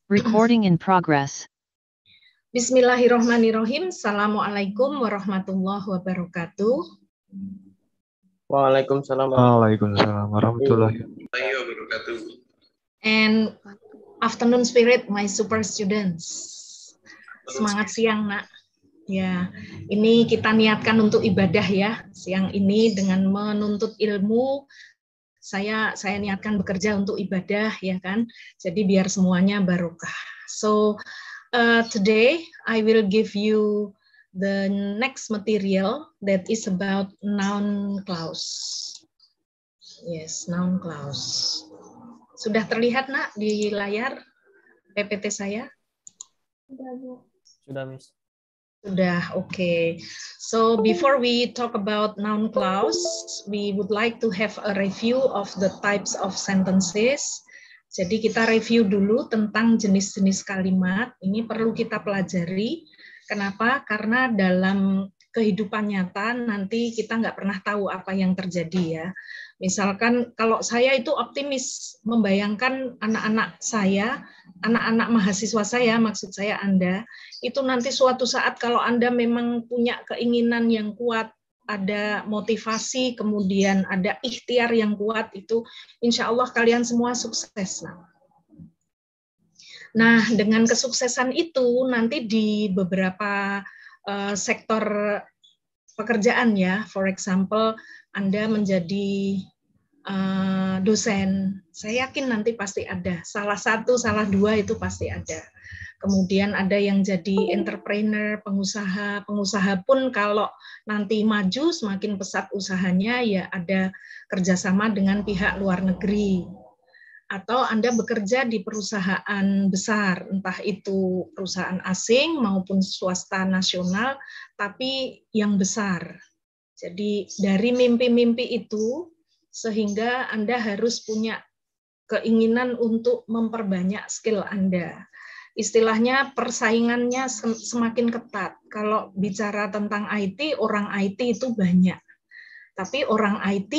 Recording in progress. Bismillahirrohmanirrohim. Assalamualaikum warahmatullahi wabarakatuh. Waalaikumsalam warahmatullahi wabarakatuh. And afternoon spirit, my super students. Semangat siang, nak. Ya, ini kita niatkan untuk ibadah ya. Siang ini dengan menuntut ilmu, saya niatkan bekerja untuk ibadah ya kan. Jadi biar semuanya barokah. So today I will give you the next material that is about noun clause. Yes, noun clause. Sudah terlihat nak di layar PPT saya? Sudah, Bu. Sudah, Miss. Sudah, okay. So before we talk about noun clause, we would like to have a review of the types of sentences. Jadi kita review dulu tentang jenis-jenis kalimat. Ini perlu kita pelajari. Kenapa? Karena dalam kehidupan nyata nanti kita nggak pernah tahu apa yang terjadi ya. Misalkan kalau saya itu optimis membayangkan anak-anak saya, anak-anak mahasiswa saya, maksud saya Anda, itu nanti suatu saat kalau Anda memang punya keinginan yang kuat, ada motivasi, kemudian ada ikhtiar yang kuat, itu insya Allah kalian semua sukses. Nah, dengan kesuksesan itu nanti di beberapa sektor pekerjaan ya, for example, Anda menjadi dosen, saya yakin nanti pasti ada. Salah satu, salah dua itu pasti ada. Kemudian ada yang jadi entrepreneur, pengusaha. Pengusaha pun kalau nanti maju, semakin pesat usahanya, ya ada kerjasama dengan pihak luar negeri. Atau Anda bekerja di perusahaan besar, entah itu perusahaan asing maupun swasta nasional, tapi yang besar. Jadi dari mimpi-mimpi itu, sehingga Anda harus punya keinginan untuk memperbanyak skill Anda. Istilahnya persaingannya semakin ketat. Kalau bicara tentang IT, orang IT itu banyak. Tapi orang IT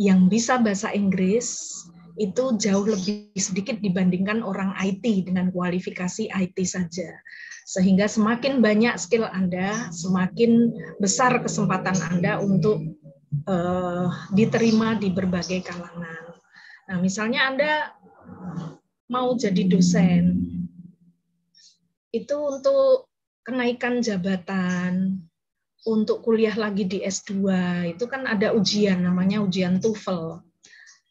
yang bisa bahasa Inggris itu jauh lebih sedikit dibandingkan orang IT dengan kualifikasi IT saja. Sehingga semakin banyak skill Anda, semakin besar kesempatan Anda untuk diterima di berbagai kalangan. Nah, misalnya Anda mau jadi dosen, itu untuk kenaikan jabatan, untuk kuliah lagi di S2, itu kan ada ujian, namanya ujian TOEFL,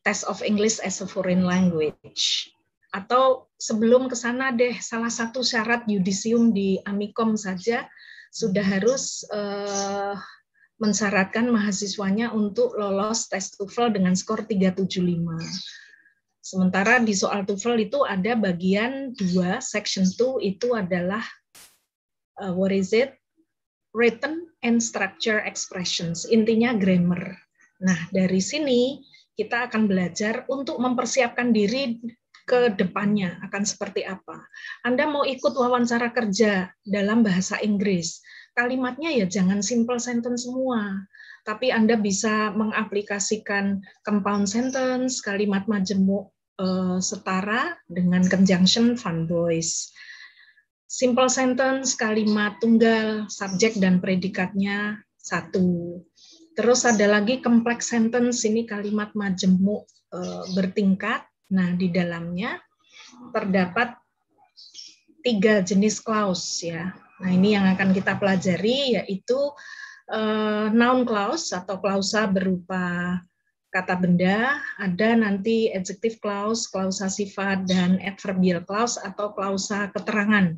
Test of English as a Foreign Language. Atau sebelum ke sana deh, salah satu syarat yudisium di Amikom saja sudah harus mensyaratkan mahasiswanya untuk lolos tes TOEFL dengan skor 375. Sementara di soal TOEFL itu ada bagian 2, section 2 itu adalah written and structure expressions, intinya grammar. Nah, dari sini kita akan belajar untuk mempersiapkan diri ke depannya akan seperti apa. Anda mau ikut wawancara kerja dalam bahasa Inggris, kalimatnya ya jangan simple sentence semua, tapi Anda bisa mengaplikasikan compound sentence, kalimat majemuk setara dengan conjunction fun voice. Simple sentence, kalimat tunggal, subjek dan predikatnya satu. Terus ada lagi complex sentence, ini kalimat majemuk bertingkat. Nah, di dalamnya terdapat 3 jenis clause ya. Nah, ini yang akan kita pelajari, yaitu noun clause atau klausa berupa kata benda, ada nanti adjective clause, klausa sifat, dan adverbial clause atau klausa keterangan.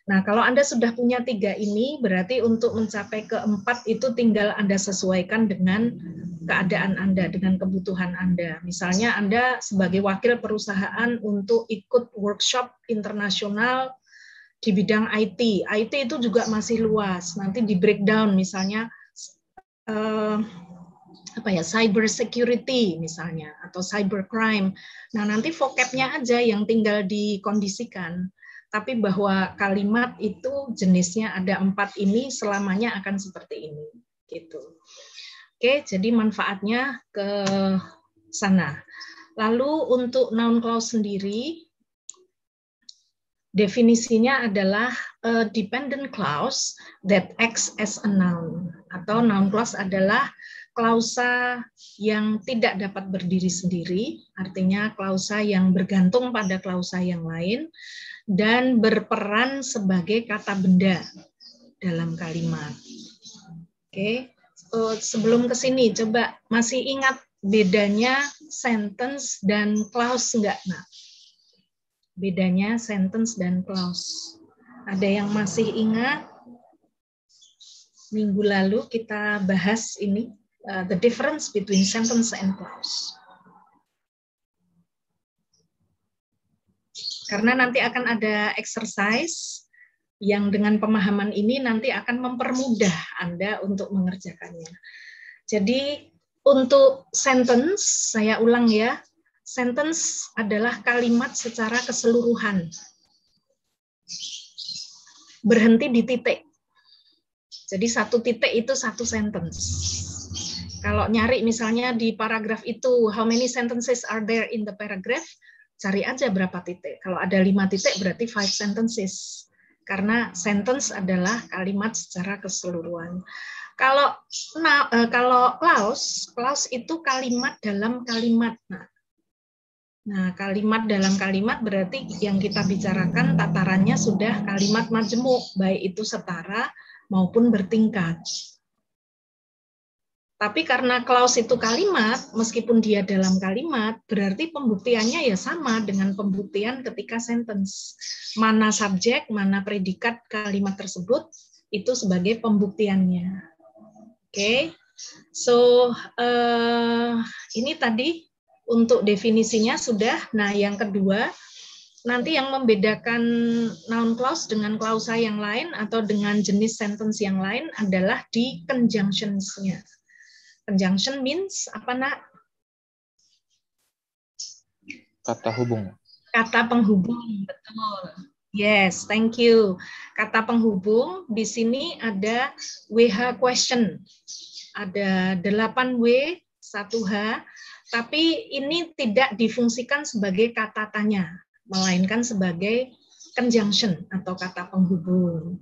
Nah, kalau Anda sudah punya 3 ini, berarti untuk mencapai keempat itu tinggal Anda sesuaikan dengan keadaan Anda, dengan kebutuhan Anda. Misalnya Anda sebagai wakil perusahaan untuk ikut workshop internasional di bidang IT. IT itu juga masih luas, nanti di breakdown misalnya cyber security misalnya, atau cyber crime. Nah, nanti vocabnya aja yang tinggal dikondisikan. Tapi bahwa kalimat itu jenisnya ada 4 ini, selamanya akan seperti ini. Gitu. Oke, jadi manfaatnya ke sana. Lalu untuk noun clause sendiri, Definisinya adalah a dependent clause that acts as a noun. Atau noun clause adalah klausa yang tidak dapat berdiri sendiri, artinya klausa yang bergantung pada klausa yang lain, dan berperan sebagai kata benda dalam kalimat. Oke, sebelum ke sini, coba masih ingat bedanya sentence dan clause enggak, Nak? Bedanya sentence dan clause. Ada yang masih ingat? Minggu lalu kita bahas ini, the difference between sentence and clause. Karena nanti akan ada exercise yang dengan pemahaman ini nanti akan mempermudah Anda untuk mengerjakannya. Jadi untuk sentence, saya ulang ya, sentence adalah kalimat secara keseluruhan. Berhenti di titik. Jadi satu titik itu satu sentence. Kalau nyari misalnya di paragraf itu, how many sentences are there in the paragraph? Cari aja berapa titik. Kalau ada 5 titik berarti 5 sentences. Karena sentence adalah kalimat secara keseluruhan. Kalau clause itu kalimat dalam kalimat. Nah, kalimat dalam kalimat berarti yang kita bicarakan tatarannya sudah kalimat majemuk, baik itu setara maupun bertingkat. Tapi karena clause itu kalimat, meskipun dia dalam kalimat, berarti pembuktiannya ya sama dengan pembuktian ketika sentence. Mana subjek, mana predikat kalimat tersebut, itu sebagai pembuktiannya. Oke, so ini tadi untuk definisinya sudah. Nah, yang kedua, nanti yang membedakan noun clause dengan klausa yang lain atau dengan jenis sentence yang lain adalah di conjunctions-nya. Conjunction means apa, Nak? Kata hubung. Kata penghubung, betul. Yes, thank you. Kata penghubung, di sini ada WH question. Ada 8W, 1H, tapi ini tidak difungsikan sebagai kata tanya, melainkan sebagai conjunction atau kata penghubung.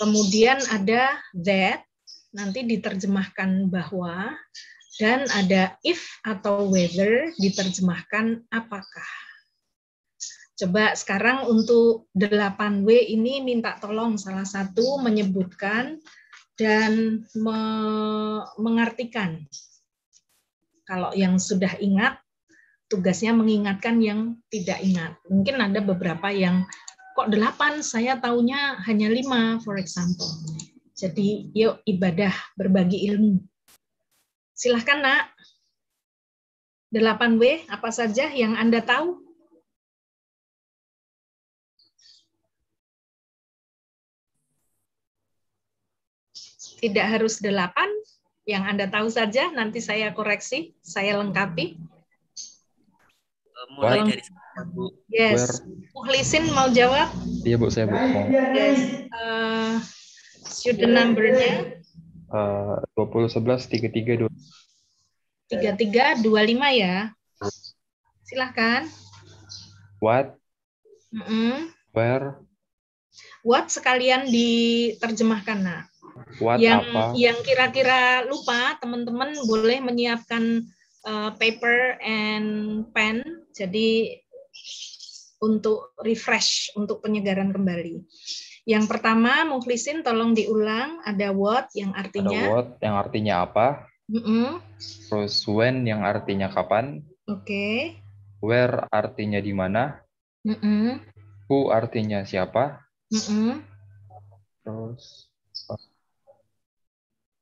Kemudian ada that, nanti diterjemahkan bahwa, dan ada if atau whether diterjemahkan apakah. Coba sekarang untuk 8W ini minta tolong salah satu menyebutkan dan mengartikan. Kalau yang sudah ingat, tugasnya mengingatkan yang tidak ingat. Mungkin ada beberapa yang, kok 8, saya taunya hanya 5, for example. Jadi yuk ibadah berbagi ilmu. Silahkan, Nak. 8W, apa saja yang Anda tahu? Tidak harus 8, yang Anda tahu saja, nanti saya koreksi, saya lengkapi. Mulai dari Bu. Yes. Mukhlisin mau jawab? Iya, Bu, saya Bu. Yes. Student number-nya 2011 33 3325 ya. Silahkan. What? Where? What sekalian diterjemahkan, Nak. What yang apa? Yang kira-kira lupa, teman-teman boleh menyiapkan paper and pen. Jadi untuk refresh, untuk penyegaran kembali. Yang pertama, Mukhlisin tolong diulang. Ada what yang artinya. Ada what yang artinya apa? Terus when yang artinya kapan. Oke. Where artinya di mana. Who artinya siapa. Terus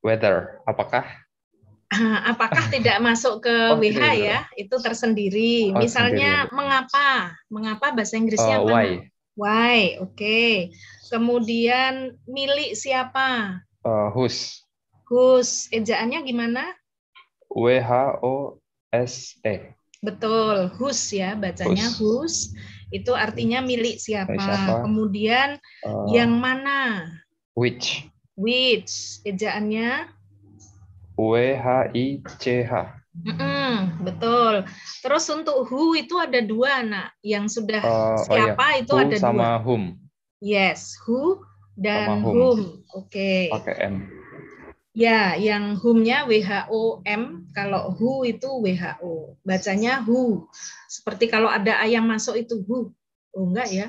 whether apakah. Apakah tidak masuk ke WH ya? Itu tersendiri. Misalnya sendiri. Mengapa? Mengapa bahasa Inggrisnya apa? Why. Why, oke. Kemudian milik siapa? Whose. Whose, ejaannya gimana? WHOSE. Betul, whose ya, bacanya whose. Itu artinya milik siapa. Kemudian yang mana? Which. Which, ejaannya? WHICH. Betul. Terus untuk who itu ada dua, Nak. Yang sudah Oh iya, siapa itu who ada sama dua. whom. Yes, who dan Sama whom. whom. Oke. Pakai M. Ya, yang whom-nya WHO-M, kalau who itu WHO. Bacanya who. Seperti kalau ada ayam masuk itu who. Oh enggak ya.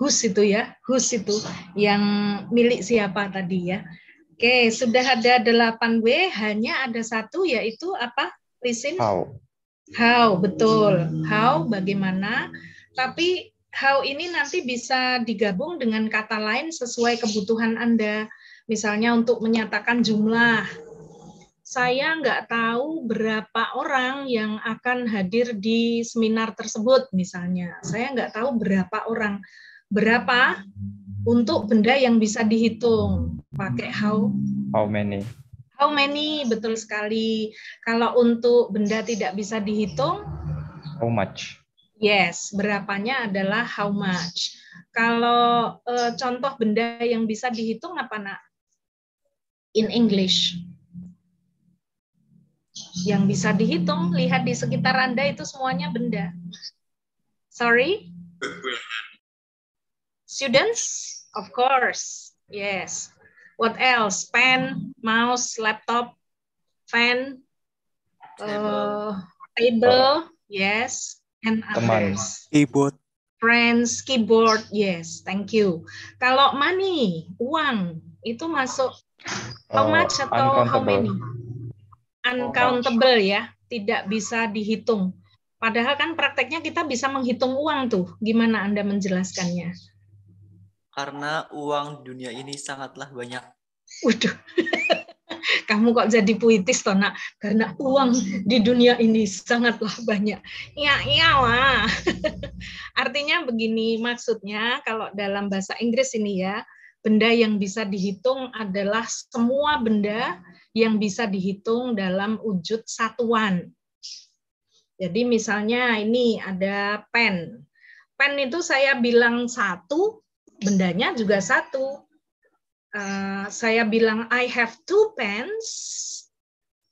Whose itu ya. Whose itu yang milik siapa tadi ya. Oke, sudah ada 8W, hanya ada satu yaitu apa? Listen. How, betul. How, bagaimana. Tapi how ini nanti bisa digabung dengan kata lain sesuai kebutuhan Anda. Misalnya untuk menyatakan jumlah. Saya nggak tahu berapa orang yang akan hadir di seminar tersebut, misalnya. Saya nggak tahu berapa orang. Berapa untuk benda yang bisa dihitung. Pakai how. How many? How many, betul sekali. Kalau untuk benda tidak bisa dihitung, how much? Yes, berapanya adalah how much. Kalau contoh benda yang bisa dihitung apa, Nak? In English. Yang bisa dihitung, lihat di sekitar Anda itu semuanya benda. Sorry? Students? Of course. Yes. What else? Pen, mouse, laptop, fan, table, yes, and others. Keyboard. Friends, keyboard, yes, thank you. Kalau money, uang, itu masuk how much atau how many? Uncountable ya, tidak bisa dihitung. Padahal kan prakteknya kita bisa menghitung uang tuh. Gimana Anda menjelaskannya? Karena uang dunia ini sangatlah banyak. Waduh, kamu kok jadi puitis toh, Nak? Karena uang di dunia ini sangatlah banyak. Ya, iyalah. Artinya begini, maksudnya kalau dalam bahasa Inggris ini ya, benda yang bisa dihitung adalah semua benda yang bisa dihitung dalam wujud satuan. Jadi misalnya ini ada pen. Pen itu saya bilang satu, bendanya juga satu. Saya bilang I have 2 pens,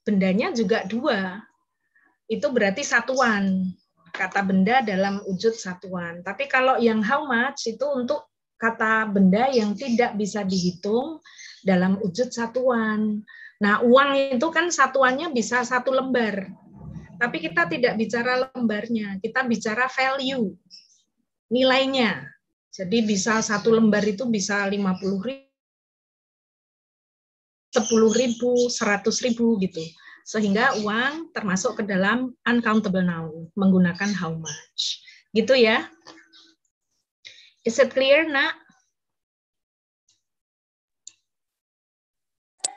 bendanya juga 2. Itu berarti satuan. Kata benda dalam wujud satuan. Tapi kalau yang how much itu untuk kata benda yang tidak bisa dihitung dalam wujud satuan. Nah, uang itu kan satuannya bisa 1 lembar. Tapi kita tidak bicara lembarnya, kita bicara value, nilainya. Jadi bisa 1 lembar itu bisa 50.000, 10.000, 100.000 gitu. Sehingga uang termasuk ke dalam uncountable noun, menggunakan how much. Gitu ya. Is it clear, Nak?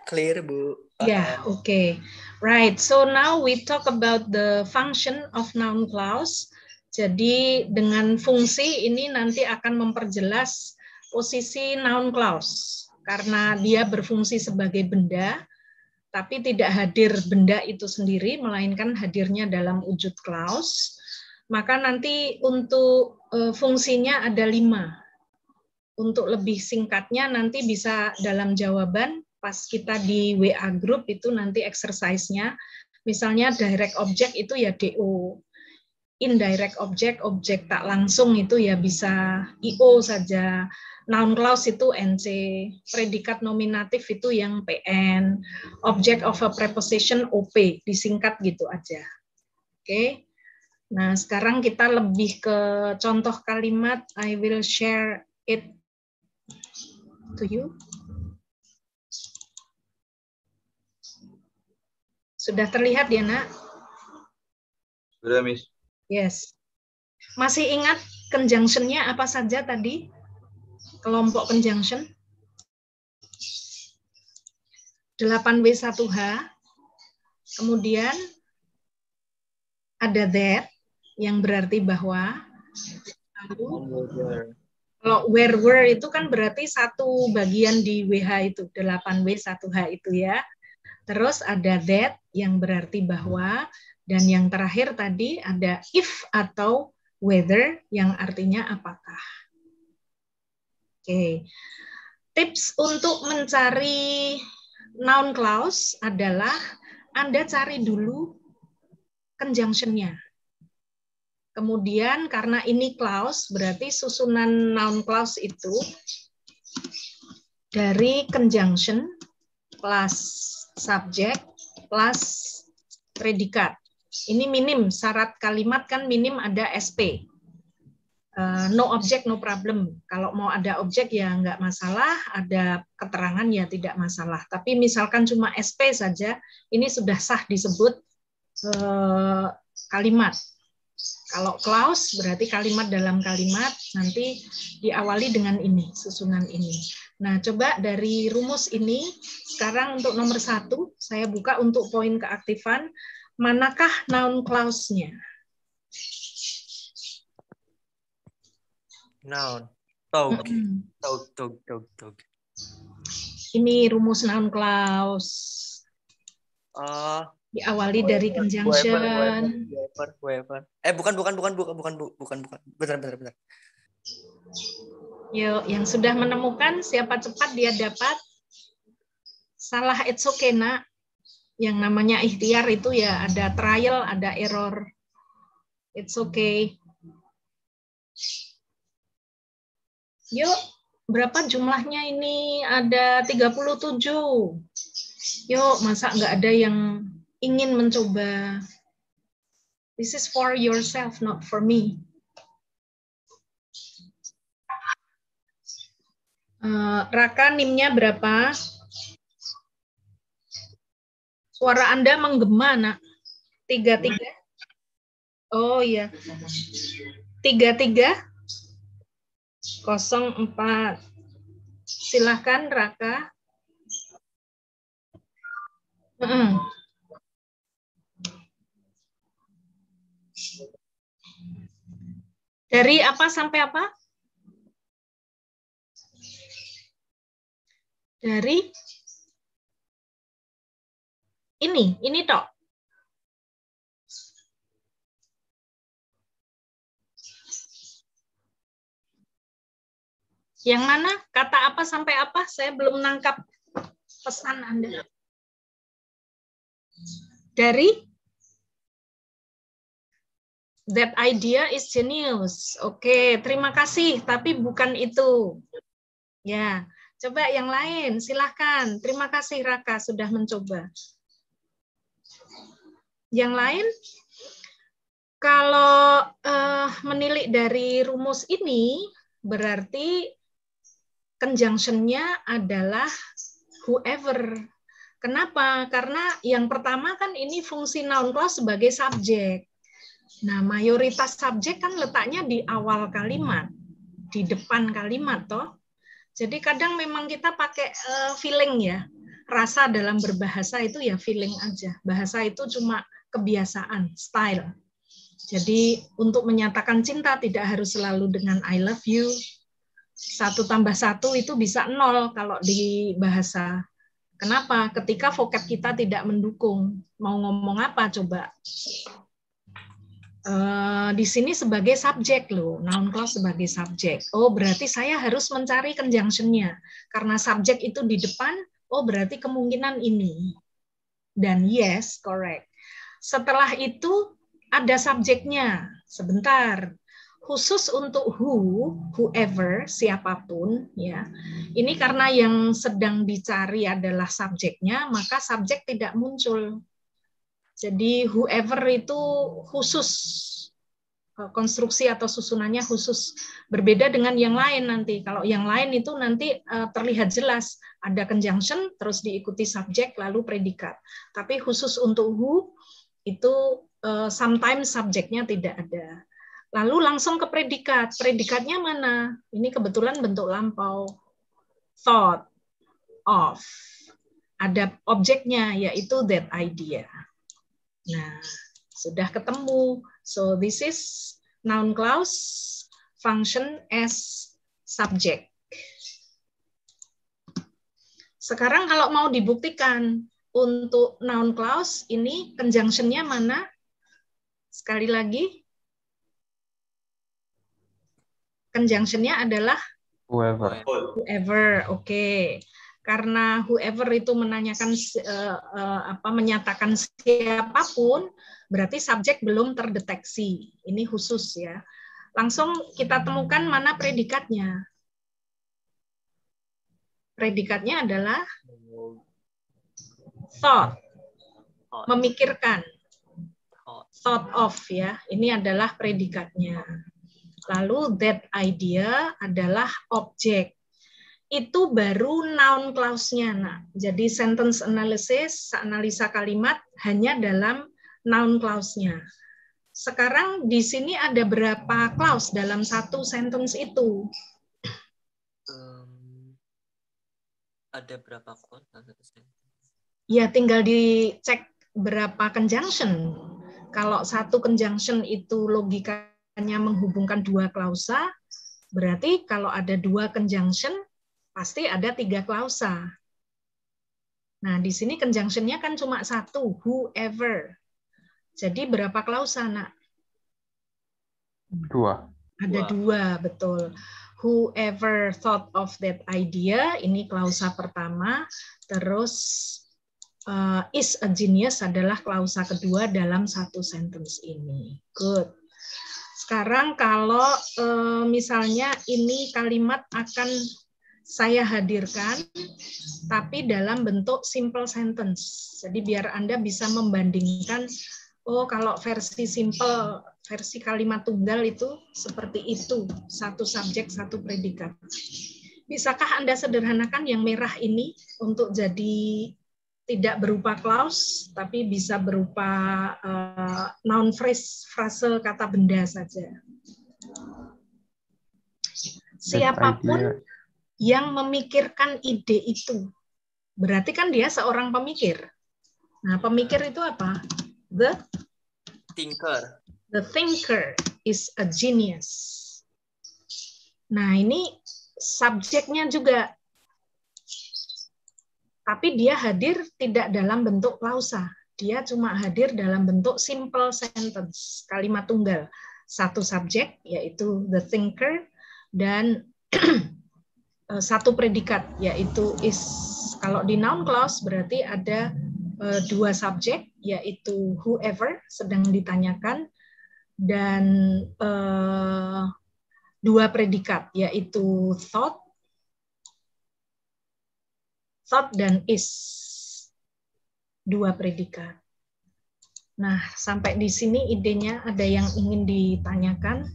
Clear, Bu. Yeah, okay. Right, so now we talk about the function of noun clause. Jadi dengan fungsi ini nanti akan memperjelas posisi noun clause. Karena dia berfungsi sebagai benda, tapi tidak hadir benda itu sendiri, melainkan hadirnya dalam wujud clause. Maka nanti untuk fungsinya ada 5. Untuk lebih singkatnya nanti bisa dalam jawaban, pas kita di WA group itu nanti exercise-nya, misalnya direct object itu ya DO, indirect object, objek tak langsung itu ya bisa IO saja, noun clause itu NC, predikat nominatif itu yang PN, object of a preposition OP, disingkat gitu aja. Oke. Nah, sekarang kita lebih ke contoh kalimat. I will share it to you. Sudah terlihat ya, Nak? Sudah, Miss. Yes. Masih ingat conjunction-nya apa saja tadi? Kelompok conjunction. 8W1H. Kemudian ada that, yang berarti bahwa. Lalu, kalau were itu kan berarti satu bagian di WH itu, 8W1H itu ya. Terus ada that yang berarti bahwa, dan yang terakhir tadi ada if atau whether yang artinya apakah. Oke. Tips untuk mencari noun clause adalah Anda cari dulu conjunction-nya. Kemudian karena ini clause, berarti susunan noun clause itu dari conjunction plus subject plus predikat. Ini minim, syarat kalimat kan minim ada SP. No object, no problem. Kalau mau ada objek ya nggak masalah, ada keterangan ya tidak masalah. Tapi misalkan cuma SP saja, ini sudah sah disebut kalimat. Kalau clause berarti kalimat dalam kalimat, nanti diawali dengan ini, susunan ini. Nah, coba dari rumus ini, sekarang untuk nomor 1, saya buka untuk poin keaktifan, manakah noun clause-nya? Noun. Tog. Tog. Ini rumus noun clause. Diawali dari conjunction. Whoever. Bukan. Bentar. Yuk, yang sudah menemukan, siapa cepat dia dapat. Salah it's okay, nak. Yang namanya ikhtiar itu ya ada trial, ada error. It's okay. Yuk, berapa jumlahnya ini? Ada 37. Yuk, masa nggak ada yang ingin mencoba? This is for yourself, not for me. Raka, NIM-nya berapa? Suara Anda menggema, nak. 33. Oh iya. 33. 04. Silahkan Raka. Dari apa sampai apa? Dari ini toh. Yang mana? Kata apa sampai apa? Saya belum nangkap pesan Anda. Dari that idea is genius. Oke, terima kasih. Tapi bukan itu. Ya, coba yang lain. Silahkan. Terima kasih Raka sudah mencoba. Yang lain? Kalau menilik dari rumus ini, berarti conjunction-nya adalah whoever. Kenapa? Karena yang pertama kan ini fungsi noun clause sebagai subjek. Nah, mayoritas subjek kan letaknya di awal kalimat, di depan kalimat toh. Jadi kadang memang kita pakai feeling ya. Rasa dalam berbahasa itu ya feeling aja. Bahasa itu cuma kebiasaan, style. Jadi untuk menyatakan cinta tidak harus selalu dengan I love you. 1 tambah 1 itu bisa 0 kalau di bahasa. Kenapa? Ketika vocab kita tidak mendukung. Mau ngomong apa coba? Di sini sebagai subjek loh. Noun clause sebagai subjek. Oh, berarti saya harus mencari conjunction-nya. Karena subjek itu di depan, oh berarti kemungkinan ini. Dan yes, correct. Setelah itu ada subjeknya. Sebentar. Khusus untuk whoever, siapapun, ya. Ini karena yang sedang dicari adalah subjeknya, maka subjek tidak muncul. Jadi whoever itu khusus, konstruksi atau susunannya khusus, berbeda dengan yang lain nanti. Kalau yang lain itu nanti terlihat jelas ada conjunction, terus diikuti subjek lalu predikat. Tapi khusus untuk who itu sometimes subjeknya tidak ada. Lalu langsung ke predikat. Predikatnya mana? Ini kebetulan bentuk lampau. Thought of. Ada objeknya, yaitu that idea. Nah, sudah ketemu. So, this is noun clause function as subject. Sekarang kalau mau dibuktikan untuk noun clause, ini conjunction-nya mana? Sekali lagi. Conjunction-nya adalah Whoever. whoever. Oke. Karena whoever itu menanyakan menyatakan siapapun, berarti subjek belum terdeteksi. Ini khusus ya. Langsung kita temukan mana predikatnya. Predikatnya adalah thought, memikirkan. Thought of ya. Ini adalah predikatnya. Lalu that idea adalah objek. Itu baru noun clause-nya. Nah, jadi sentence analysis, analisa kalimat hanya dalam noun clause-nya. Sekarang di sini ada berapa clause dalam satu sentence itu? Ada berapa clause dalam satu sentence? Ya, tinggal dicek berapa conjunction. Kalau satu conjunction itu logikanya menghubungkan dua klausa, berarti kalau ada dua conjunction, pasti ada 3 klausa. Nah, di sini conjunction-nya kan cuma satu, whoever. Jadi berapa klausa, Nak? 2. Ada 2, betul. Whoever thought of that idea, ini klausa pertama. Terus is a genius adalah klausa kedua dalam satu sentence ini. Good. Sekarang kalau misalnya ini kalimat akan saya hadirkan, tapi dalam bentuk simple sentence. Jadi biar Anda bisa membandingkan, oh kalau versi simple, versi kalimat tunggal itu seperti itu, satu subjek, satu predikat. Bisakah Anda sederhanakan yang merah ini untuk jadi tidak berupa clause, tapi bisa berupa noun phrase, frase kata benda saja. Siapapun yang memikirkan ide itu. Berarti kan dia seorang pemikir. Nah, pemikir itu apa? The Thinker. The thinker is a genius. Nah, ini subjeknya juga. Tapi dia hadir tidak dalam bentuk klausa. Dia cuma hadir dalam bentuk simple sentence, kalimat tunggal. Satu subjek, yaitu the thinker, dan satu predikat, yaitu is. Kalau di noun clause berarti ada 2 subjek, yaitu whoever, sedang ditanyakan, dan 2 predikat, yaitu thought dan is. 2 predikat. Nah, sampai di sini idenya ada yang ingin ditanyakan?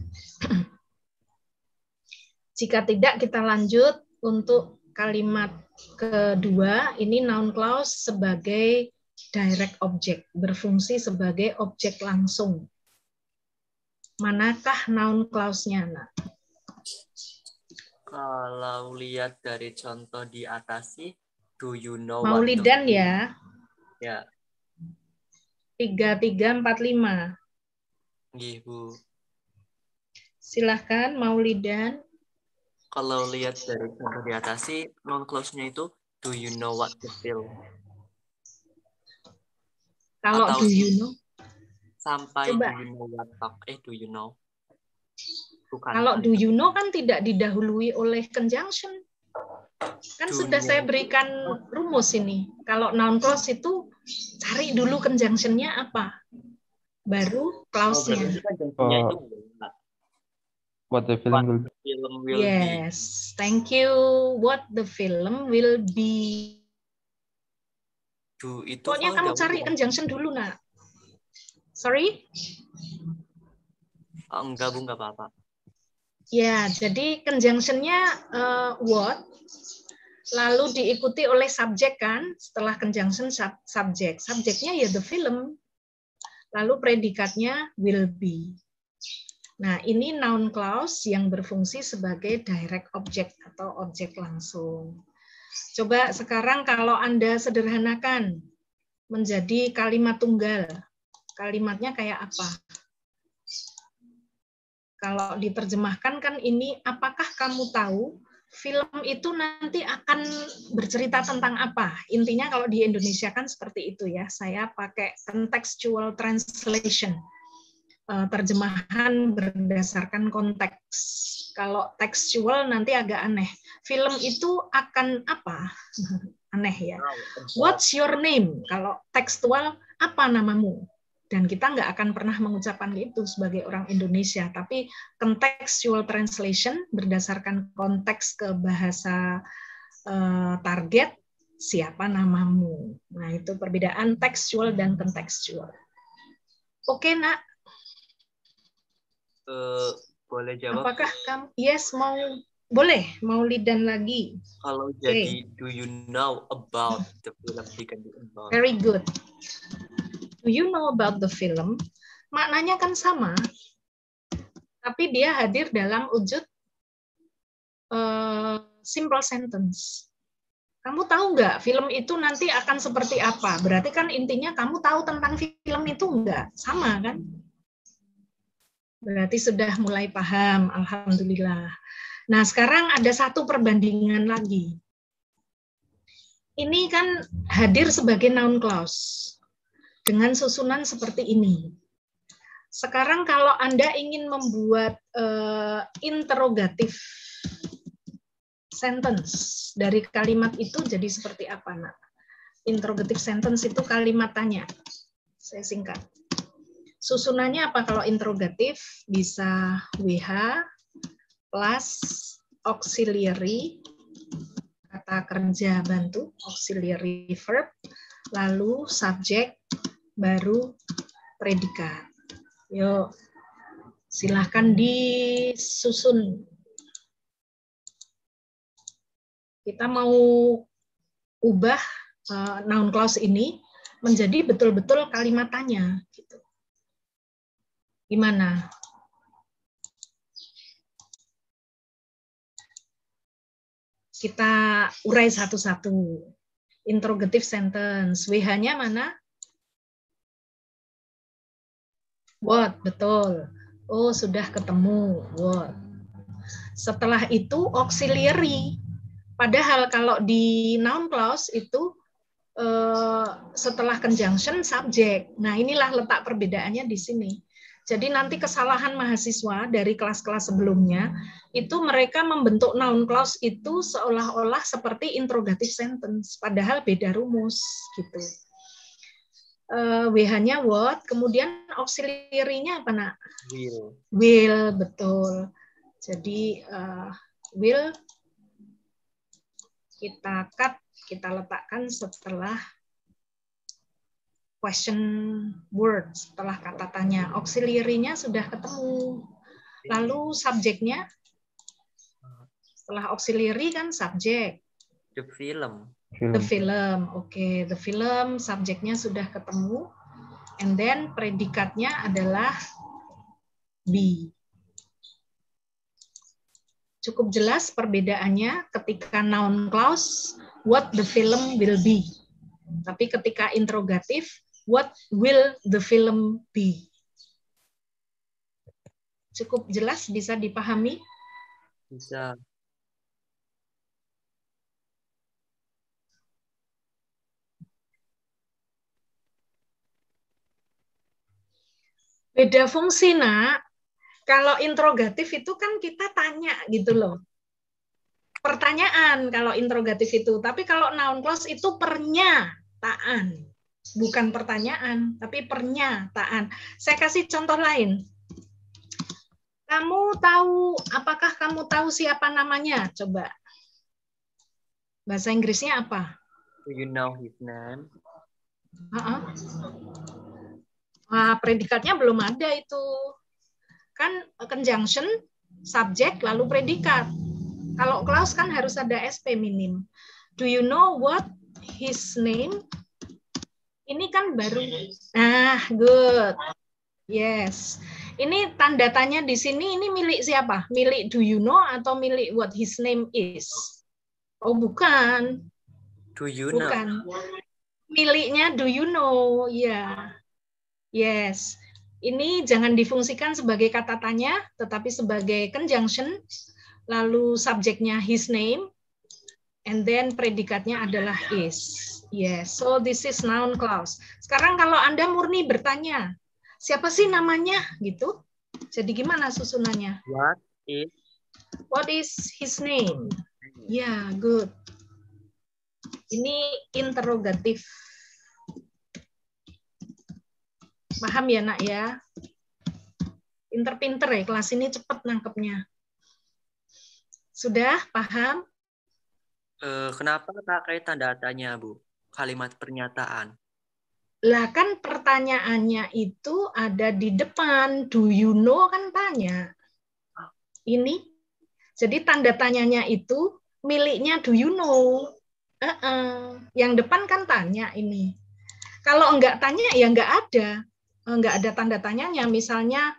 Jika tidak, kita lanjut untuk kalimat kedua. Ini noun clause sebagai direct object, berfungsi sebagai objek langsung. Manakah noun clause-nya, Nak? Kalau lihat dari contoh di atas sih, do you know Maulidan what to... ya. Ya. 3345. Nggih, Bu. Silahkan, Maulidan. Kalau lihat dari contoh di atas sih, noun clause-nya itu do you know what to feel? Kalau Atau do you know? Sampai Coba. do you know what talk? Do you know? Bukan. Kalau do you know kan tidak didahului oleh conjunction. Kan Do sudah you saya know? berikan rumus ini. Kalau noun clause itu cari dulu conjunction-nya apa. Baru clause-nya. berarti kan contohnya itu What the what film will the film will be. Yes, thank you. What the film will be. Do itu Pokoknya kalau kamu dahulu cari ya. conjunction dulu, Nak. Sorry? Enggak, Bu, enggak apa-apa. Ya, jadi conjunction-nya what, lalu diikuti oleh subjek kan, setelah conjunction subjek. Subjeknya ya the film, lalu predikatnya will be. Nah, ini noun clause yang berfungsi sebagai direct object atau objek langsung. Coba sekarang kalau Anda sederhanakan menjadi kalimat tunggal, kalimatnya kayak apa? Kalau diterjemahkan kan ini, apakah kamu tahu film itu nanti akan bercerita tentang apa? Intinya kalau di Indonesia kan seperti itu ya, saya pakai contextual translation. terjemahan berdasarkan konteks. Kalau tekstual nanti agak aneh. Film itu akan apa? Aneh ya. What's your name? Kalau tekstual, apa namamu? Dan kita nggak akan pernah mengucapkan itu sebagai orang Indonesia. Tapi contextual translation berdasarkan konteks ke bahasa target, siapa namamu. Nah, itu perbedaan tekstual dan kontekstual. Oke, Nak. Boleh jawab? Apakah kamu boleh mau Lidan lagi? Kalau jadi do you know about the film diganti about. Very good. Do you know about the film? Maknanya kan sama, tapi dia hadir dalam wujud simple sentence. Kamu tahu nggak film itu nanti akan seperti apa? Berarti kan intinya kamu tahu tentang film itu nggak? Sama kan? Berarti sudah mulai paham, alhamdulillah. Nah, sekarang ada satu perbandingan lagi. Ini kan hadir sebagai noun clause dengan susunan seperti ini. Sekarang kalau Anda ingin membuat interrogatif sentence dari kalimat itu jadi seperti apa, Nak? Interrogative sentence itu kalimat tanya. Saya singkat. Susunannya apa kalau interrogatif? Bisa WH plus auxiliary, kata kerja bantu, auxiliary verb, lalu subjek, baru predikat. Yuk, silahkan disusun. Kita mau ubah noun clause ini menjadi betul-betul kalimat tanya. Gitu. Gimana? Kita urai satu-satu. Interrogative sentence. WH-nya mana? What? Betul. Oh, sudah ketemu. What? Setelah itu auxiliary. Padahal kalau di noun clause itu setelah conjunction subject. Nah, inilah letak perbedaannya di sini. Jadi nanti kesalahan mahasiswa dari kelas-kelas sebelumnya itu mereka membentuk noun clause itu seolah-olah seperti interrogative sentence, padahal beda rumus gitu. WH-nya what, kemudian auxiliary-nya apa, Nak? Will. Will, betul. Jadi will kita cut, kita letakkan setelah question word, setelah kata tanya. Auxiliary-nya sudah ketemu. Lalu subjeknya, setelah auxiliary kan subjek. The film. The film, oke. The film, subjeknya sudah ketemu. And then predikatnya adalah be. Cukup jelas perbedaannya ketika noun clause, what the film will be. Tapi ketika interrogatif, what will the film be? Cukup jelas, bisa dipahami? Bisa. Beda fungsi, Nak. Kalau interrogatif itu kan kita tanya gitu loh. Pertanyaan kalau interrogatif itu. Tapi kalau noun clause itu pernyataan. Bukan pertanyaan, tapi pernyataan. Saya kasih contoh lain. Apakah kamu tahu siapa namanya? Coba. Bahasa Inggrisnya apa? Do you know his name? Nah, predikatnya belum ada itu. Kan conjunction, subjek, lalu predikat. Kalau clause kan harus ada SP minim. Do you know what his name? Ini kan baru. Nah, good. Yes. Ini tanda tanya di sini, ini milik siapa? Milik do you know atau milik what his name is? Oh, bukan. Do you know? Bukan. Miliknya do you know? Ya. Yes. Ini jangan difungsikan sebagai kata tanya, tetapi sebagai conjunction. Lalu subjeknya his name, and then predikatnya adalah is. Yes, so this is noun clause. Sekarang kalau Anda murni bertanya, Siapa sih namanya gitu? Jadi gimana susunannya? What is his name? Ya, good. Ini interrogatif. Paham ya, Nak ya? Pinter-pinter ya, kelas ini cepat nangkepnya. Sudah paham? Kenapa pakai tanda tanya, Bu? Kalimat pernyataan. Lah kan pertanyaannya itu ada di depan. Do you know kan tanya. Ini. Jadi tanda tanyanya itu miliknya do you know. Yang depan kan tanya ini. Kalau enggak tanya ya enggak ada. Enggak ada tanda tanyanya. Misalnya,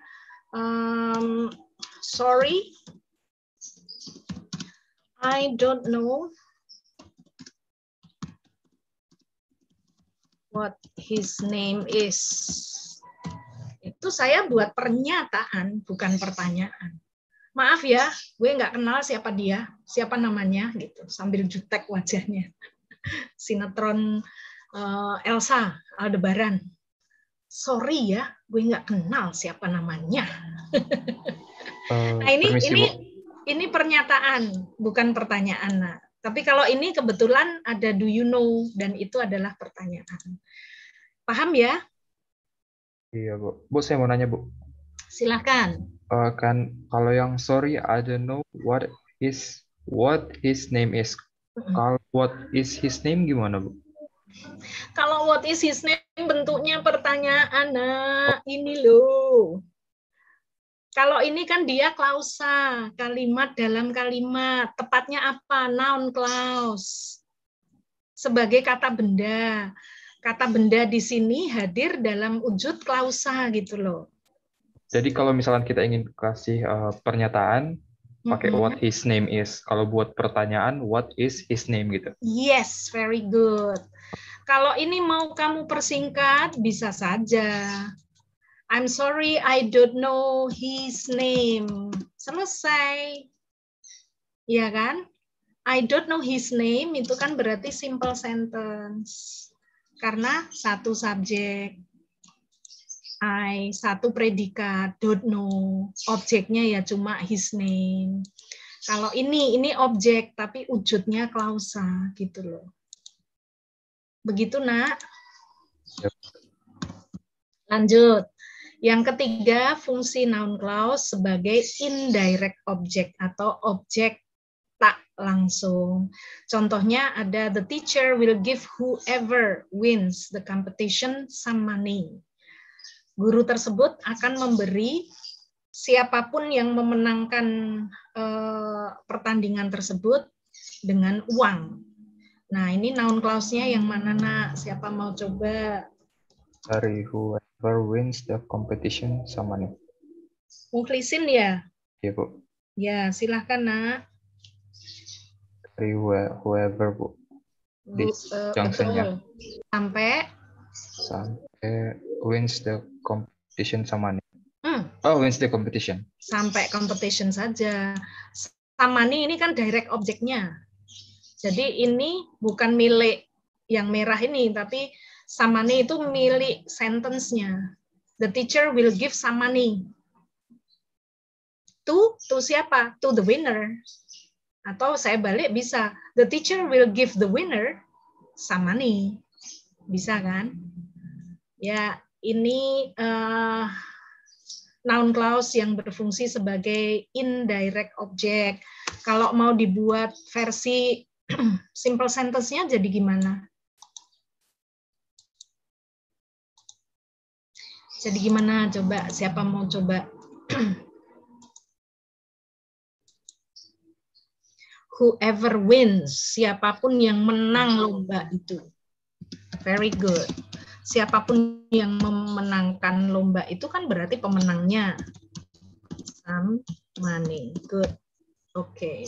sorry, I don't know what his name is. Itu saya buat pernyataan, bukan pertanyaan. Maaf ya, gue nggak kenal siapa dia, siapa namanya, gitu. Sambil jutek wajahnya. Sinetron Elsa Aldebaran. Sorry ya, gue nggak kenal siapa namanya. Nah ini pernyataan, bukan pertanyaan. Nah, tapi kalau ini kebetulan ada do you know dan itu adalah pertanyaan. Paham ya? Iya, Bu. Bu, saya mau nanya, Bu. Silahkan. Kan kalau yang sorry, I don't know what his name is. Kalau what is his name gimana, Bu? Kalau what is his name bentuknya pertanyaan. Nah, ini loh. Kalau ini kan dia klausa, kalimat dalam kalimat. Tepatnya apa? Noun clause. Sebagai kata benda. Kata benda di sini hadir dalam wujud klausa gitu loh. Jadi kalau misalkan kita ingin kasih pernyataan, pakai what his name is. Kalau buat pertanyaan, what is his name gitu. Yes, very good. Kalau ini mau kamu persingkat, bisa saja. I'm sorry, I don't know his name. Selesai. Iya kan? I don't know his name itu kan berarti simple sentence. Karena satu subjek. I, satu predikat, don't know. Objeknya ya cuma his name. Kalau ini objek, tapi wujudnya klausa gitu loh. Begitu, Nak? Lanjut. Yang ketiga, fungsi noun clause sebagai indirect object atau objek tak langsung. Contohnya ada the teacher will give whoever wins the competition some money. Guru tersebut akan memberi siapapun yang memenangkan pertandingan tersebut dengan uang. Nah, ini noun clause-nya yang mana, Nak? Siapa mau coba? Dari whoever wins the competition sama nih. Mukhlisin ya? Iya, Bu. Ya, silahkan, Nak. Dari whoever, Bu. Di junction-nya. Sampai wins the competition sama nih. Oh, wins the competition. Sampai competition saja. Samani ini kan direct objeknya. Jadi ini bukan milik yang merah ini, tapi samani itu milik sentence-nya. The teacher will give some money. To siapa? To the winner. Atau saya balik bisa. The teacher will give the winner some money. Bisa kan? Ya, ini noun clause yang berfungsi sebagai indirect object. Kalau mau dibuat versi simple sentence-nya jadi gimana? Jadi gimana? Coba, siapa mau coba? Whoever wins, siapapun yang menang lomba itu. Very good. Siapapun yang memenangkan lomba itu kan berarti pemenangnya. Some money. Good. Oke.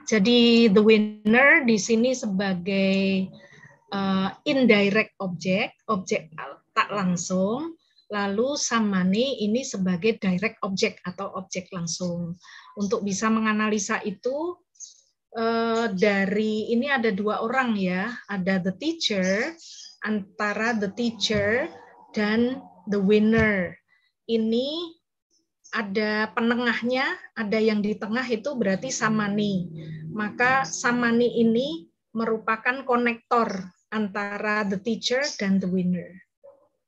Jadi the winner di sini sebagai indirect object, objek tak langsung. Lalu some money ini sebagai direct object atau objek langsung. Untuk bisa menganalisa itu dari ini ada dua orang ya, ada the teacher, antara the teacher dan the winner. Ini ada penengahnya, ada yang di tengah itu berarti samani. Maka samani ini merupakan konektor antara the teacher dan the winner.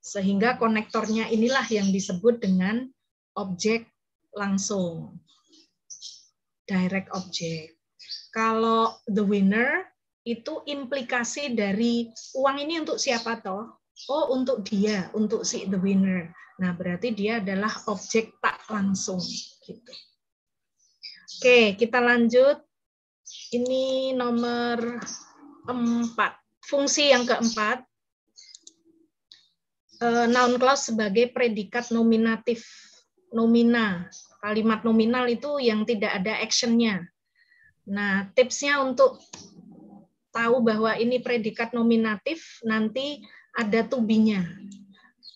Sehingga konektornya inilah yang disebut dengan objek langsung. Direct object. Kalau the winner itu implikasi dari uang ini untuk siapa toh? Oh, untuk dia, untuk si the winner. Nah, berarti dia adalah objek tak langsung gitu. Oke, kita lanjut. Ini nomor 4. Fungsi yang keempat. Noun clause sebagai predikat nominatif. Nomina. Kalimat nominal itu yang tidak ada action-nya. Nah, tipsnya untuk tahu bahwa ini predikat nominatif, nanti ada to be-nya.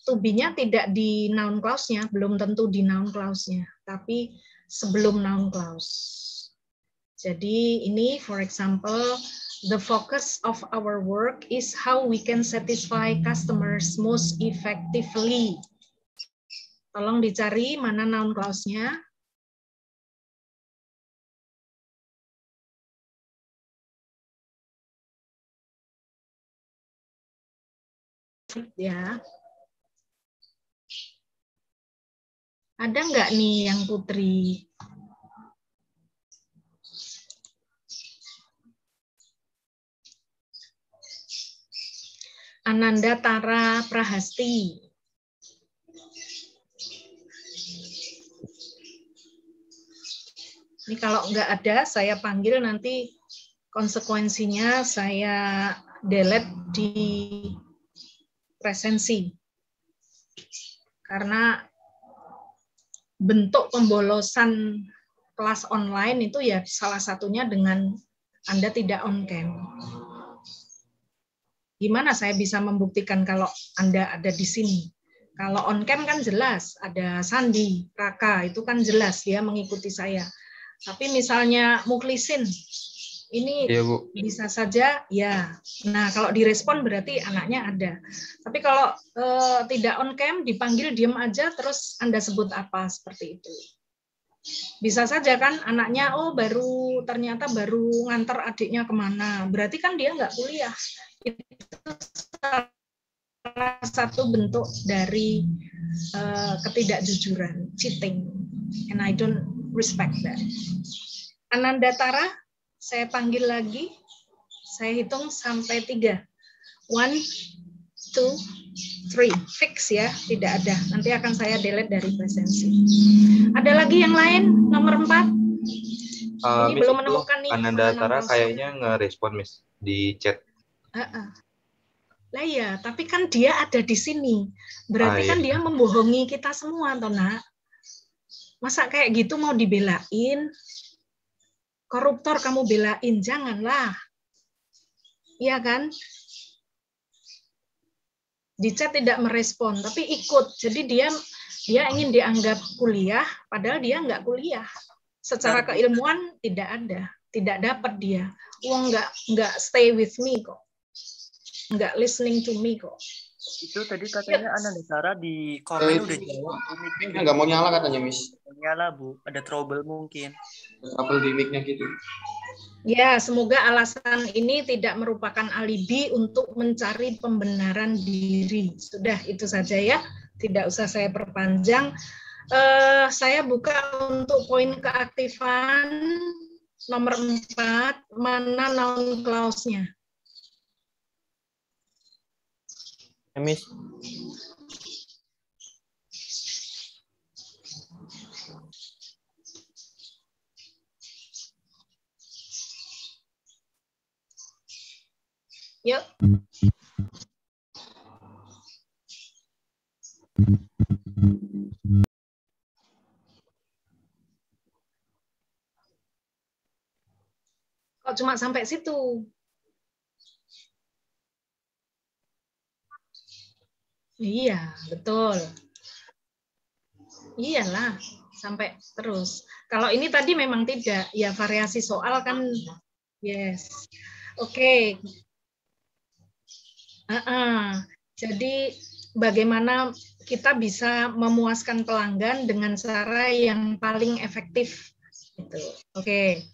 To be-nya tidak di noun clause-nya, belum tentu di noun clause-nya, tapi sebelum noun clause. Jadi ini, for example, the focus of our work is how we can satisfy customers most effectively. Tolong dicari mana noun clause-nya. Ya. Ada nggak nih yang Putri? Ananda Tara Prahasti. Ini kalau nggak ada, saya panggil nanti konsekuensinya saya delete di presensi. Karena bentuk pembolosan kelas online itu ya salah satunya dengan Anda tidak on cam. Gimana saya bisa membuktikan kalau Anda ada di sini? Kalau on cam kan jelas, ada Sandi, Raka, itu kan jelas dia mengikuti saya. Tapi misalnya Muklisin, ini Iya, Bu. bisa saja ya. Nah, kalau direspon berarti anaknya ada. Tapi kalau tidak on cam, dipanggil diem aja, terus Anda sebut apa seperti itu. Bisa saja kan anaknya, oh ternyata baru nganter adiknya kemana. Berarti kan dia nggak kuliah. Itu salah satu bentuk dari ketidakjujuran, cheating. And I don't respect that. Ananda Tara, saya panggil lagi, saya hitung sampai 3. 1, 2, 3. Fix ya, tidak ada. Nanti akan saya delete dari presensi. Ada lagi yang lain, nomor 4? Ini Miss, belum menemukan nih. Ananda Tara kayaknya nge-respon, Miss, di chat. Lah ya, tapi kan dia ada di sini. Berarti kan dia membohongi kita semua, toh, Nak. Masa kayak gitu mau dibelain? Koruptor kamu belain, janganlah. Iya kan? Di chat tidak merespon, tapi ikut. Jadi dia ingin dianggap kuliah, padahal dia nggak kuliah. Secara keilmuan tidak ada, tidak dapat dia. Wong nggak stay with me kok, nggak listening to me kok. Itu tadi katanya Ananda Tara di komen udah jawab. Nggak mau nyala katanya, Miss. Nyala, Bu. Ada trouble mungkin. Trouble di mic-nya gitu. Ya, semoga alasan ini tidak merupakan alibi untuk mencari pembenaran diri. Sudah, itu saja ya. Tidak usah saya perpanjang. Saya buka untuk poin keaktifan nomor 4. Mana noun clause-nya? Miss. Yuk. Kok cuma sampai situ? Iya, betul. Iyalah, sampai terus. Kalau ini tadi memang tidak, ya variasi soal kan, yes. Oke. Jadi bagaimana kita bisa memuaskan pelanggan dengan cara yang paling efektif. Gitu. Oke.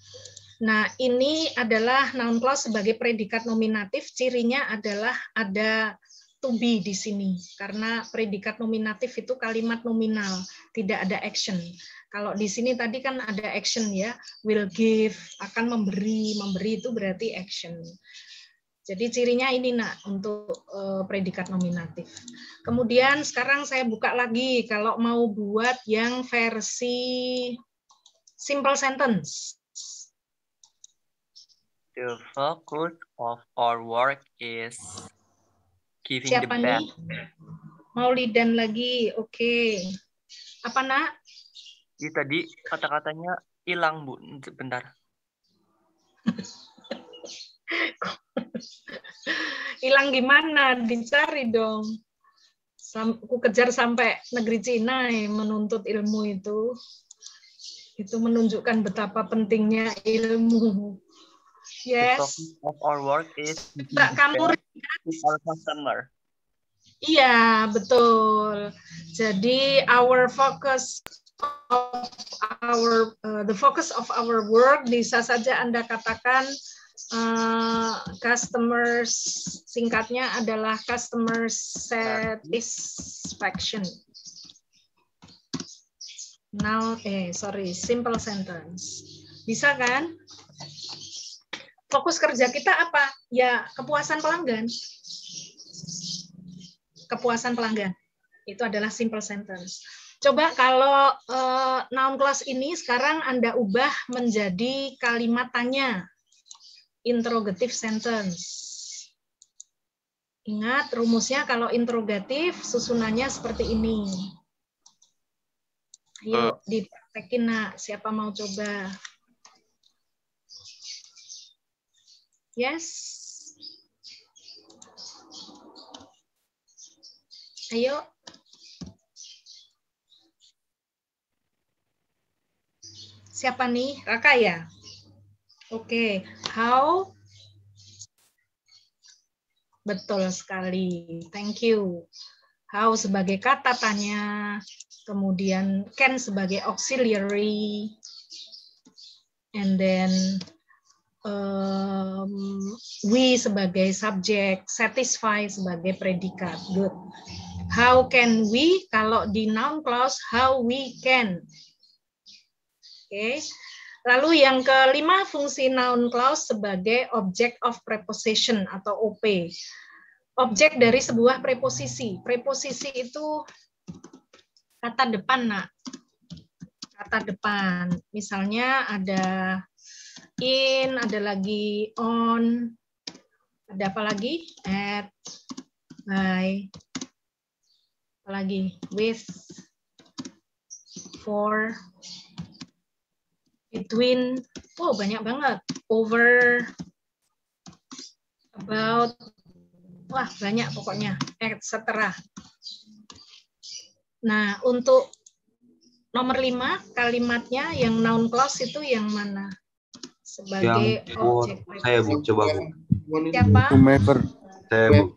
Nah, ini adalah noun clause sebagai predikat nominatif. Cirinya adalah ada to be di sini. Karena predikat nominatif itu kalimat nominal, tidak ada action. Kalau di sini tadi kan ada action ya, will give, akan memberi. Memberi itu berarti action. Jadi cirinya ini nak untuk predikat nominatif. Kemudian sekarang saya buka lagi kalau mau buat yang versi simple sentence. The focus of our work is giving Siapa the nih? best. Maulidan lagi. Oke. Apa nak? Ini tadi kata-katanya hilang, Bu. Bentar. Hilang gimana? Dicari dong. Aku kejar sampai negeri Cina menuntut ilmu itu. Itu menunjukkan betapa pentingnya ilmu. The Yes. focus of our work is giving Mbak the Kampur. best to our customer. Iya, betul. Jadi our focus of the focus of our work bisa saja Anda katakan customers, singkatnya adalah customer satisfaction. Now, simple sentence. Bisa kan? Fokus kerja kita apa? Ya, kepuasan pelanggan. Kepuasan pelanggan. Itu adalah simple sentence. Coba kalau noun clause ini sekarang Anda ubah menjadi kalimat tanya. Interrogative sentence. Ingat rumusnya kalau interrogatif susunannya seperti ini. Ayo dipraktekin nak, siapa mau coba? Yes. Ayo. Siapa nih? Raka ya? Oke. How? Betul sekali. Thank you. How sebagai kata tanya, kemudian can sebagai auxiliary, and then we sebagai subjek, satisfy sebagai predikat. Good. How can we? Kalau di noun clause, how we can. Oke. Lalu yang kelima, fungsi noun clause sebagai object of preposition atau OP. Objek dari sebuah preposisi. Preposisi itu kata depan, nak. Kata depan. Misalnya ada in, ada lagi on, ada apa lagi? At, by, apa lagi? With, for, between, banyak banget. Over, about, wah banyak pokoknya, etc. Nah, untuk nomor 5, kalimatnya yang noun clause itu yang mana? Sebagai objek. Saya Bu, coba Bu. Siapa? Whomever. Saya Bu.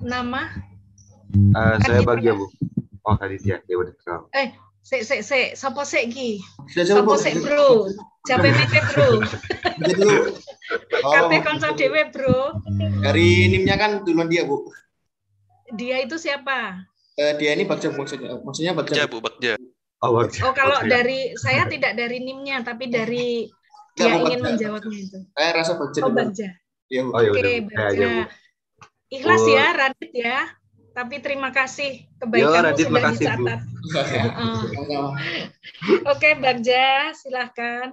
Nama? Saya bagia Bu. Oh Aditya, ya udah tahu. Sopo sik iki? Sudah Sopo sik, Bro? Jape mete, Bro. dulu. Kabeh kanca dhewe, Bro. Dari NIM-nya kan duluan dia, Bu. Dia itu siapa? Dia ini Bagja maksudnya. Maksudnya Bagja. Bu, Bagja. Oh, bagus. Oh, kalau Oke. dari saya tidak dari NIM-nya, tapi dari Enggak, dia Bu, ingin Bagja. menjawabnya itu. Saya rasa Bagja. Oh, duluan. Bagja. Iya, Bu. Oh ya Oke, udah, saya aja Bu. Bagja. Ikhlas Bu. ya, Radit ya. Tapi terima kasih Yo, kebaikanmu Radit, sudah makasih, Bu. dicatat. Sama-sama. Oke, Bagja, silahkan.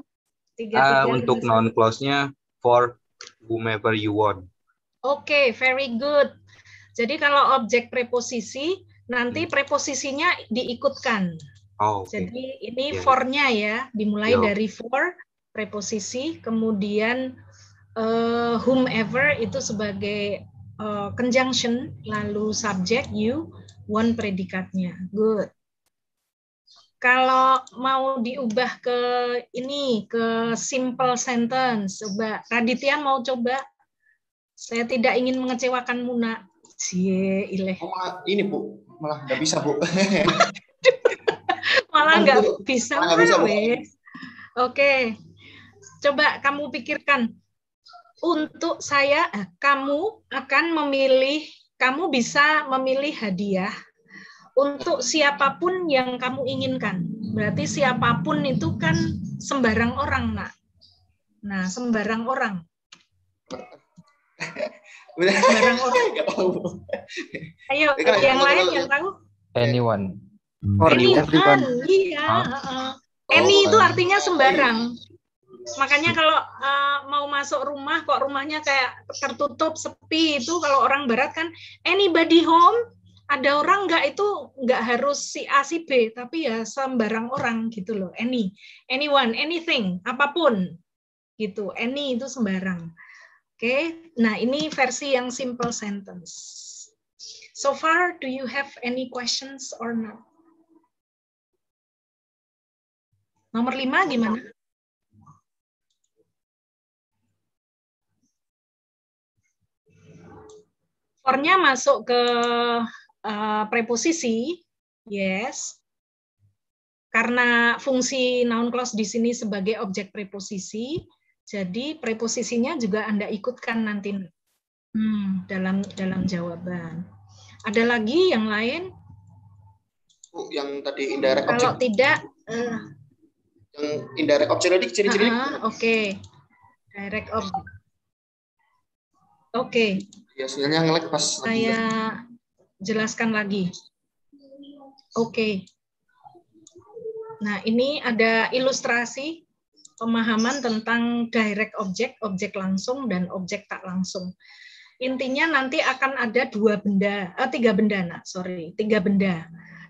Tiga-tiga Untuk bisa. noun clause-nya for whomever you want. Oke, very good. Jadi kalau objek preposisi, nanti preposisinya diikutkan. Oh, oke. Jadi ini Iya. for-nya ya, dimulai Yo. dari for, preposisi, kemudian whomever itu sebagai conjunction, lalu subject, you, want predikatnya. Good. Kalau mau diubah ke ini, ke simple sentence, coba Raditya mau coba. Saya tidak ingin mengecewakan Muna. Cie, ileh. Oh, ini Bu, malah nggak bisa Bu. Malah nggak bisa, Malah nggak bisa, Bu. wes. Oke, coba kamu pikirkan. Untuk saya, kamu akan memilih, kamu bisa memilih hadiah untuk siapapun yang kamu inginkan. Berarti siapapun itu kan sembarang orang, Nak. Nah, sembarang orang. Sembarang orang. Nggak tahu, Bu. Ayo, Kalau- yang kalau- lain kalau- yang tahu? Anyone. Anyone, iya. Any itu artinya sembarang. Makanya kalau mau masuk rumah, kok rumahnya kayak tertutup, sepi, itu kalau orang barat kan anybody home, ada orang nggak, itu nggak harus si A, si B, tapi ya sembarang orang gitu loh. Anyone, anything, apapun gitu. Any itu sembarang. Oke, nah ini versi yang simple sentence. So far, do you have any questions or not? Nomor 5 gimana? For-nya masuk ke preposisi, yes. Karena fungsi noun clause di sini sebagai objek preposisi, jadi preposisinya juga Anda ikutkan nanti dalam jawaban. Ada lagi yang lain? Bu, yang tadi indirect object. Kalau tidak, Yang indirect object tadi ciri-ciri. oke. Direct object. Oke. Ya, sinyalnya nge-lag pas. Saya jelaskan lagi. Oke. Nah, ini ada ilustrasi pemahaman tentang direct object, objek langsung, dan objek tak langsung. Intinya nanti akan ada tiga benda.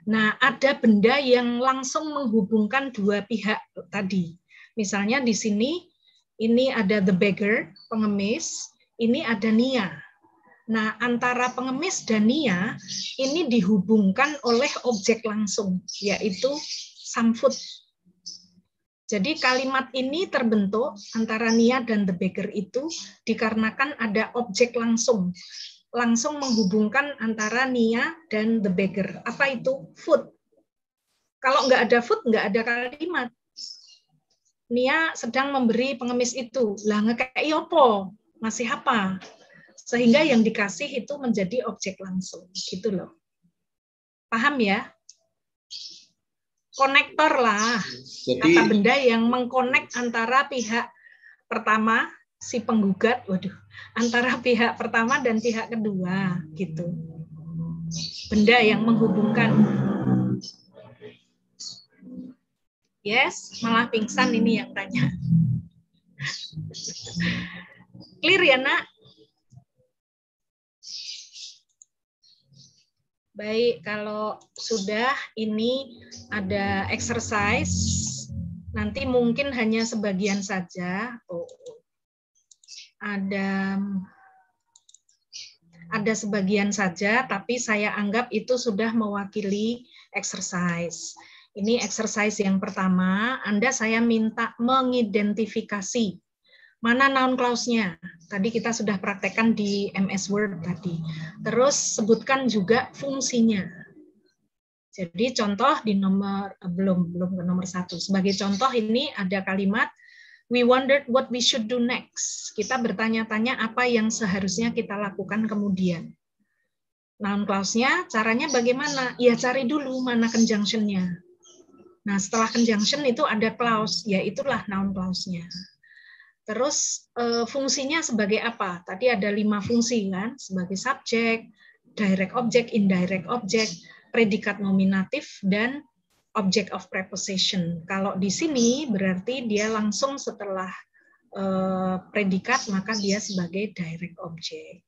Nah, ada benda yang langsung menghubungkan dua pihak tadi. Misalnya di sini, ini ada the beggar, pengemis, ini ada Nia. Nah, antara pengemis dan Nia ini dihubungkan oleh objek langsung, yaitu Samfut. Jadi kalimat ini terbentuk antara Nia dan the beggar itu dikarenakan ada objek langsung menghubungkan antara Nia dan the beggar. Apa itu? Food. Kalau nggak ada food, nggak ada kalimat. Nia sedang memberi pengemis itu. Lah ngekei opo? Masih apa? Sehingga yang dikasih itu menjadi objek langsung. Gitu loh. Paham ya? Konektor lah. Jadi Kata benda yang mengkonek antara pihak pertama, si penggugat, antara pihak pertama dan pihak kedua, gitu. Benda yang menghubungkan. Yes, malah pingsan ini yang tanya. Clear ya, Nak? Baik, kalau sudah, ini ada exercise. Nanti mungkin hanya sebagian saja. Ada sebagian saja, tapi saya anggap itu sudah mewakili exercise. Ini exercise yang pertama. Saya minta mengidentifikasi mana noun clause-nya. Tadi kita sudah praktekkan di MS Word tadi. Terus sebutkan juga fungsinya. Jadi contoh di belum ke nomor 1. Sebagai contoh ini ada kalimat we wondered what we should do next. Kita bertanya-tanya apa yang seharusnya kita lakukan kemudian. Noun clause-nya caranya bagaimana? Ya cari dulu mana conjunction-nya. Nah, setelah conjunction itu ada clause, ya itulah noun clause-nya. Terus fungsinya sebagai apa? Tadi ada 5 fungsi kan, sebagai subjek, direct object, indirect object, predikat nominatif, dan object of preposition. Kalau di sini berarti dia langsung setelah predikat, maka dia sebagai direct object.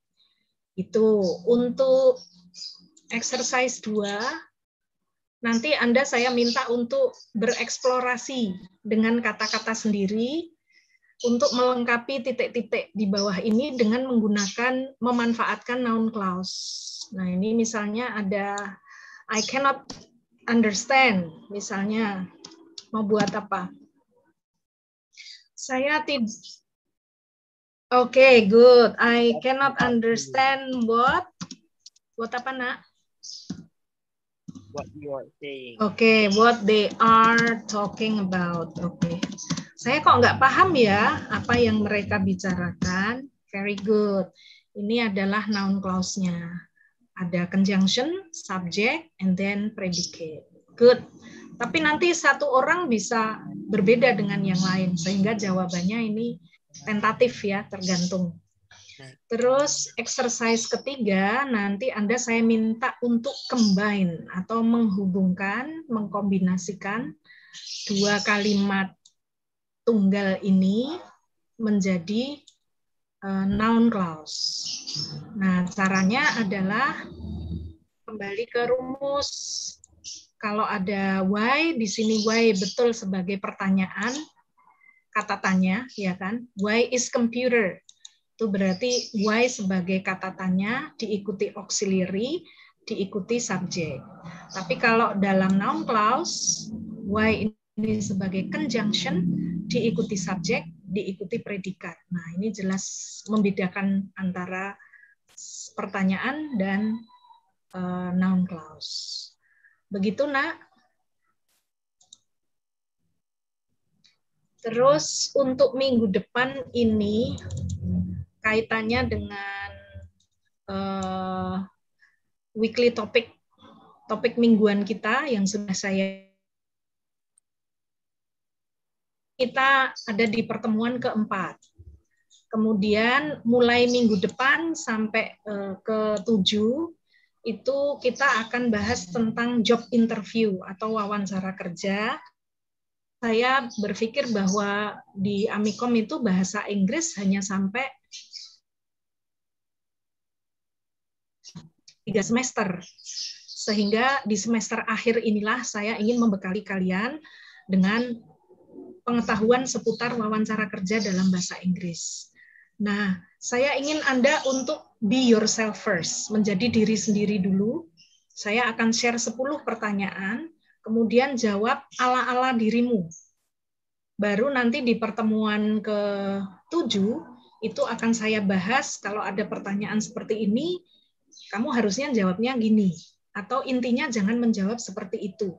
Itu untuk exercise 2. Nanti saya minta untuk bereksplorasi dengan kata-kata sendiri untuk melengkapi titik-titik di bawah ini dengan memanfaatkan noun clause. Nah, ini misalnya ada I cannot understand, misalnya mau buat apa? Saya tidak. Oke, good. I cannot understand what Buat apa, Nak? What you are saying. Oke, what they are talking about. Oke. Saya kok nggak paham ya apa yang mereka bicarakan. Very good. Ini adalah noun clause-nya. Ada conjunction, subject, and then predicate. Good. Tapi nanti satu orang bisa berbeda dengan yang lain, sehingga jawabannya ini tentatif ya, tergantung. Terus exercise ketiga, nanti saya minta untuk combine atau menghubungkan, mengkombinasikan dua kalimat tunggal ini menjadi noun clause. Nah, caranya adalah kembali ke rumus. Kalau ada why, di sini why betul sebagai pertanyaan, kata tanya, ya kan? Why is computer? Itu berarti why sebagai kata tanya, diikuti auxiliary, diikuti subject. Tapi kalau dalam noun clause, why ini sebagai conjunction, diikuti subject, diikuti predikat. Nah, ini jelas membedakan antara pertanyaan dan noun clause. Begitu, Nak. Terus untuk minggu depan ini kaitannya dengan weekly topik mingguan kita yang sudah kita ada di pertemuan keempat. Kemudian mulai minggu depan sampai ke-7 itu kita akan bahas tentang job interview atau wawancara kerja. Saya berpikir bahwa di Amikom itu bahasa Inggris hanya sampai 3 semester. Sehingga di semester akhir inilah saya ingin membekali kalian dengan pengetahuan seputar wawancara kerja dalam bahasa Inggris. Nah, saya ingin Anda untuk be yourself first, menjadi diri sendiri dulu. Saya akan share 10 pertanyaan, kemudian jawab ala-ala dirimu. Baru nanti di pertemuan ke-7, itu akan saya bahas, kalau ada pertanyaan seperti ini, kamu harusnya jawabnya gini. Atau intinya jangan menjawab seperti itu.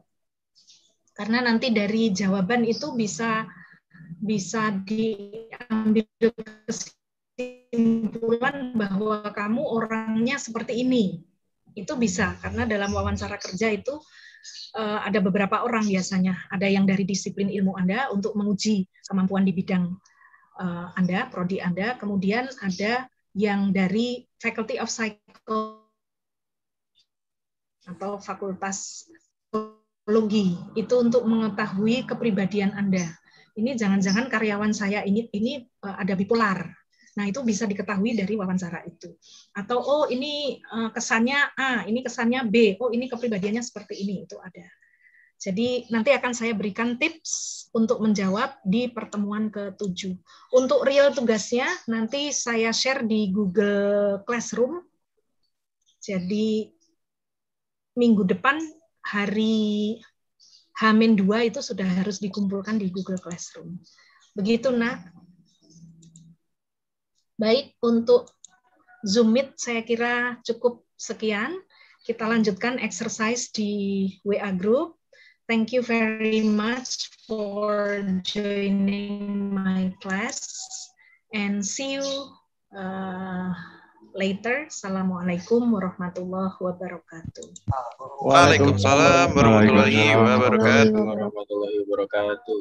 Karena nanti dari jawaban itu bisa diambil kesimpulan bahwa kamu orangnya seperti ini. Itu bisa, karena dalam wawancara kerja itu ada beberapa orang biasanya. Ada yang dari disiplin ilmu Anda untuk menguji kemampuan di bidang Anda, prodi Anda. Kemudian ada yang dari Faculty of Psychology atau Fakultas Psikologi, itu untuk mengetahui kepribadian Anda. Ini jangan-jangan karyawan saya ini ada bipolar. Nah, itu bisa diketahui dari wawancara itu. Atau oh ini kesannya A, ini kesannya B, oh ini kepribadiannya seperti ini, itu ada. Jadi nanti akan saya berikan tips untuk menjawab di pertemuan ke-7. Untuk real tugasnya nanti saya share di Google Classroom. Jadi minggu depan hari H-2 itu sudah harus dikumpulkan di Google Classroom. Begitu, Nak. Baik, untuk Zoom Meet saya kira cukup sekian. Kita lanjutkan exercise di WA Group. Thank you very much for joining my class and see you later. Assalamualaikum warahmatullahi wabarakatuh. Waalaikumsalam warahmatullahi wabarakatuh. Warahmatullahi wabarakatuh.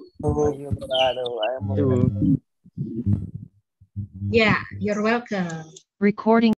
Yeah, you're welcome. Recording